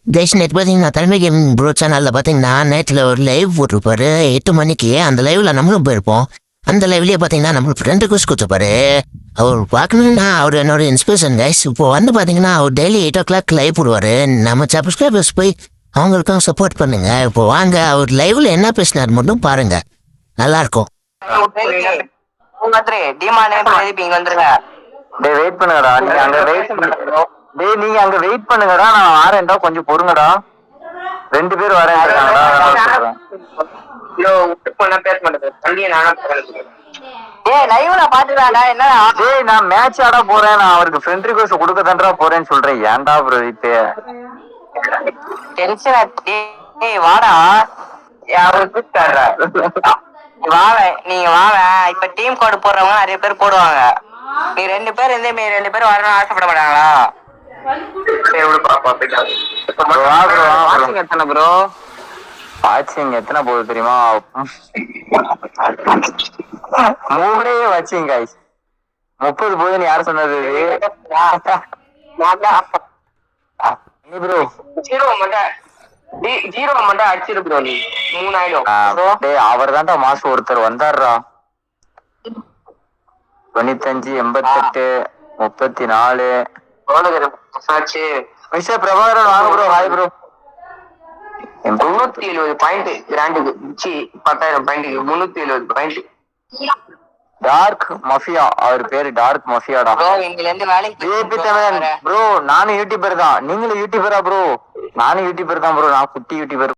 Guys நேற்று பார்த்தீங்கன்னா தலைமை கேமிங் ப்ரோ சேனலில் பார்த்தீங்கன்னா நேற்றில் ஒரு லைவ் போட்டிருப்பாரு 8 மணிக்கு. அந்த லைவ்ல நம்மளும் போயிருப்போம். அந்த லைவ்லயே பார்த்தீங்கன்னா நம்மளுக்கு 2 கோர்ஸ் கொடுத்துருப்பாரு. அவர் பார்க்கணுன்னா அவர் என்னோட இன்ஸ்பிரேஷன் கைஸ். இப்போ வந்து பார்த்தீங்கன்னா அவர் டெய்லி 8 o'clock லைவ் போடுவார். நம்ம சப்ஸ்கிரைபர்ஸ் போய் அவங்களுக்கும் சப்போர்ட் பண்ணுங்க. இப்போ வாங்க அவர் லைவ்ல என்ன பேசினார் மட்டும் பாருங்க, நல்லா இருக்கும். வெயிட் பண்ணுங்கடா, நீங்க அங்க வெயிட் பண்ணுங்க. டேய் நீங்க அங்க வெயிட் பண்ணுங்கடா, நான் வரேன்டா, கொஞ்சம் பொறுங்கடா. 2 பேர் வரேன். டேய் நான் மேட்ச் ஆட போறேன், நான் அவருக்கு ஃப்ரெண்ட் ரிக்வெஸ்ட் கொடுக்க தான்டா போறேன்னு சொல்றேன். ஏன்டா ப்ரோ இப்போ டென்ஷன் வாடா, அவருக்கு வாங்க நீங்க வாங்க. இப்ப டீம் கோடு போடுறவங்க நிறைய பேர் போடுவாங்க. நீ 2 பேர் இருந்தே 2 பேர் வரணும்னு ஆசைப்பட மாட்டாங்களா? எத்தனை ப்ரோ வாட்சிங் எத்தனை போகுது தெரியுமா? 3 வாட்சிங் கைஸ். 30 போகுதுன்னு யார் சொன்னது ப்ரோ? ஜீரோ மட்டும் அடிச்சிரு ப்ரோ. நீ 3 ஆயிடும். அவர் தான்டா மாசம் ஒருத்தர் வந்தாருடா. 95 88 34 மிஸ்டர் பிரபாகரன் வாங்க ப்ரோ. Hi bro. 370 பாயிண்ட் கிராண்டுக்கு 10,000 பாயிண்ட்டுக்கு 370 பாயிண்ட். டார்க் மஃபியா, அவர் பேரு டார்க் மஃபியாடா. ப்ரோ நானும் யூடியூபர் தான். நீங்களும் யூடியூபரா ப்ரோ? நானும் யூடியூபர் தான் ப்ரோ. நான் குட்டி யூடியூபர்.